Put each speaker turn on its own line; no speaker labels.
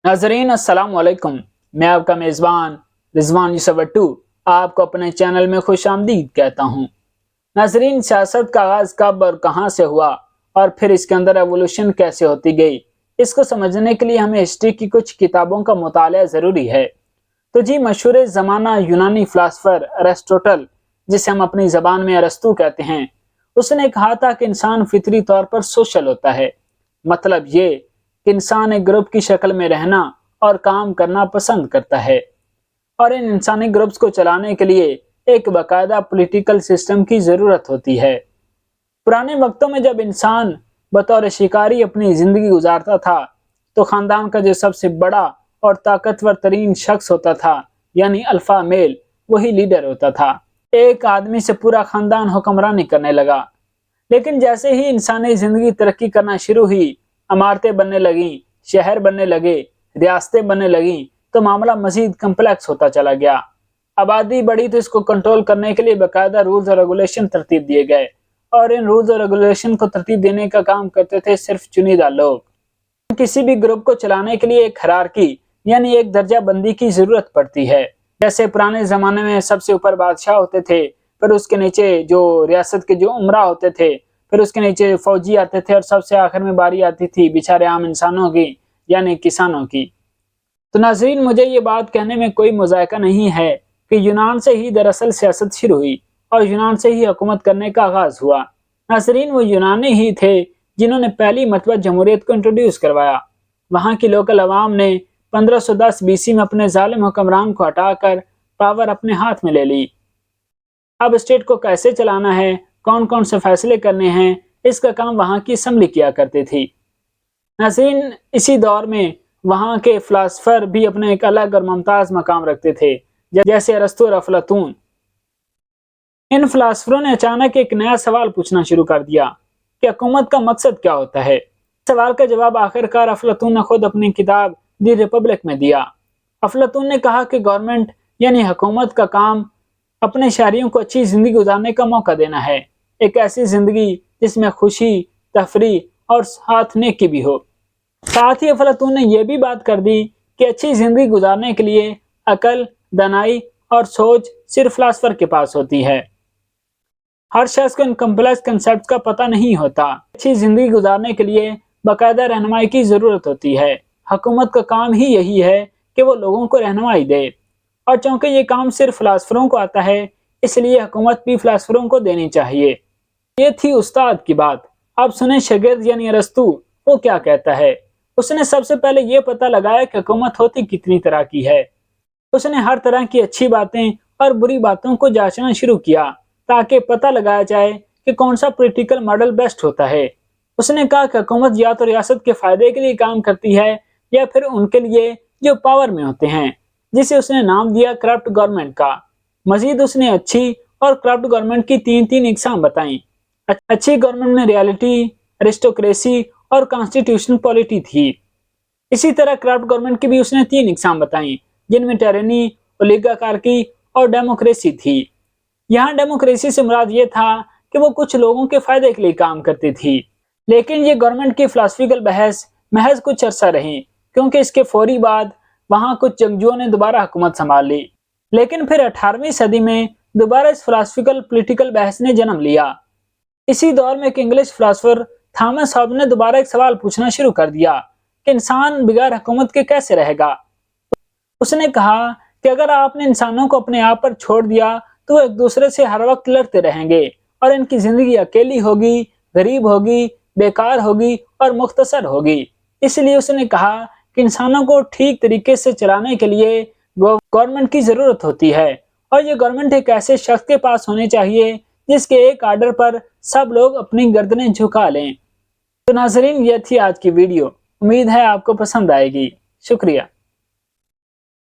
नाजरीन अस्सलाम वालेकुम। मैं आपका मेज़बान रिजवान यूसुफ आपको अपने चैनल में खुश आमदीद कहता हूँ। नाजरीन, सियासत का आगाज़ कब और कहाँ से हुआ और फिर इसके अंदर एवोल्यूशन कैसे होती गई, इसको समझने के लिए हमें हिस्ट्री की कुछ किताबों का मुताला ज़रूरी है। तो जी, मशहूर ज़माना यूनानी फ़िलासफ़र अरिस्टोटल, जिसे हम अपनी ज़बान में अरस्तू कहते हैं, उसने कहा था कि इंसान फितरी तौर पर सोशल होता है। मतलब ये कि इंसान एक ग्रुप की शक्ल में रहना और काम करना पसंद करता है, और इन इंसानी ग्रुप्स को चलाने के लिए एक बाकायदा पॉलिटिकल सिस्टम की ज़रूरत होती है। पुराने वक्तों में जब इंसान बतौर शिकारी अपनी ज़िंदगी गुजारता था, तो ख़ानदान का जो सबसे बड़ा और ताकतवर तरीन शख्स होता था, यानी अल्फ़ा मेल, वही लीडर होता था। एक आदमी से पूरा ख़ानदान हुक्मरानी करने लगा। लेकिन जैसे ही इंसानी ज़िंदगी तरक्की करना शुरू हुई, इमारतें बनने लगीं, शहर बनने लगे, रियासतें बनने लगीं, तो मामला मज़ीद कम्प्लेक्स होता चला गया। आबादी बढ़ी तो इसको कंट्रोल करने के लिए बाकायदा रूल्स और रेगुलेशन तरतीब दिए गए, और इन रूल्स और रेगुलेशन को तरतीब देने का काम करते थे सिर्फ चुनिंदा लोग। किसी भी ग्रुप को चलाने के लिए एक हायरार्की यानी एक दर्जा बंदी की जरूरत पड़ती है। जैसे पुराने जमाने में सबसे ऊपर बादशाह होते थे, फिर उसके नीचे जो रियासत के जो उमरा होते थे, फिर उसके नीचे फौजी आते थे, और सबसे आखिर में बारी आती थी बेचारे आम इंसानों की, यानी किसानों की। तो नाजरीन, मुझे ये बात कहने में कोई मुज़ायका नहीं है कि यूनान से ही दरअसल सियासत शुरू हुई और यूनान से ही हुकूमत करने का आगाज हुआ। नाजरीन, वो यूनानी ही थे जिन्होंने पहली मरतबा जमहूरियत को इंट्रोड्यूस करवाया। वहाँ की लोकल अवाम ने 1510 बीसी में अपने जालिम हुक्मरान को हटाकर पावर अपने हाथ में ले ली। अब स्टेट को कैसे चलाना है, कौन कौन से फैसले करने हैं, इसका काम वहाँ की असम्बली किया करती थी। नाज़रीन, इसी दौर में वहाँ के फिलासफर भी अपने एक अलग और मुमताज़ मकाम रखते थे, जैसे अरस्तू और अफलातून। इन फिलासफरों ने अचानक एक नया सवाल पूछना शुरू कर दिया कि हुकूमत का मकसद क्या होता है। सवाल का जवाब आखिरकार अफलातून ने खुद अपनी किताब दी रिपब्लिक में दिया। अफलातून ने कहा कि गवर्नमेंट यानी हुकूमत का काम अपने शहरियों को अच्छी जिंदगी गुजारने का मौका देना है, एक ऐसी जिंदगी जिसमें खुशी, तफरीह और साथ नेकी भी हो। साथ ही अफलातून ने यह भी बात कर दी कि अच्छी जिंदगी गुजारने के लिए अकल, दानाई और सोच सिर्फ फिलासफर के पास होती है। हर शख्स को इन कॉम्प्लेक्स कंसेप्ट का पता नहीं होता। अच्छी जिंदगी गुजारने के लिए बाकायदा रहनुमाई की जरूरत होती है। हुकूमत का काम ही यही है कि वो लोगों को रहनुमाई दे, और चूंकि ये काम सिर्फ फिलासफरों को आता है, इसलिए हुकूमत भी फिलासफरों को देनी चाहिए। ये थी उस्ताद की बात। अब सुने शागिर्द यानी अरस्तू वो क्या कहता है। उसने सबसे पहले ये पता लगाया कि हुकूमत होती कितनी तरह की है। उसने हर तरह की अच्छी बातें और बुरी बातों को जांचना शुरू किया, ताकि पता लगाया जाए कि कौन सा पॉलिटिकल मॉडल बेस्ट होता है। उसने कहा कि हुकूमत या तो रियासत के फायदे के लिए काम करती है, या फिर उनके लिए जो पावर में होते हैं, जिसे उसने नाम दिया करप्ट गवर्नमेंट का। मजीद उसने अच्छी और करप्ट गवर्नमेंट की तीन इकसाम बताई। अच्छी गवर्नमेंट में रियलिटी, एरिस्टोक्रेसी और कॉन्स्टिट्यूशनल पॉलिटी थी। इसी तरह करप्ट गवर्नमेंट की भी उसने 3 इकसाम बताई, जिनमें टायरनी, ओलिगार्की और डेमोक्रेसी थी। यहाँ डेमोक्रेसी से मुराद ये था कि वो कुछ लोगों के फायदे के लिए काम करती थी। लेकिन ये गवर्नमेंट की फिलासफिकल बहस महज कुछ अरसा रही, क्योंकि इसके फौरी बाद वहाँ कुछ जंगजुओं ने दोबारा हुकूमत संभाल ली। लेकिन फिर 18वीं सदी में दोबारा इस फिलासफिकल पॉलिटिकल बहस ने जन्म लिया। इसी दौर में एक इंग्लिश फिलासफर थॉमस हॉब्स ने दोबारा एक सवाल पूछना शुरू कर दिया कि इंसान बगैर हुकूमत के कैसे रहेगा। उसने कहा कि अगर आपने इंसानों को अपने आप पर छोड़ दिया, तो वो एक दूसरे से हर वक्त लड़ते रहेंगे, और इनकी जिंदगी अकेली होगी, गरीब होगी, बेकार होगी और मुख्तसर होगी। इसलिए उसने कहा कि इंसानों को ठीक तरीके से चलाने के लिए गवर्नमेंट की जरूरत होती है, और ये गवर्नमेंट एक ऐसे शख्स के पास होनी चाहिए जिसके एक आर्डर पर सब लोग अपनी गर्दनें झुका लें। तो नाजरीन, ये थी आज की वीडियो। उम्मीद है आपको पसंद आएगी। शुक्रिया।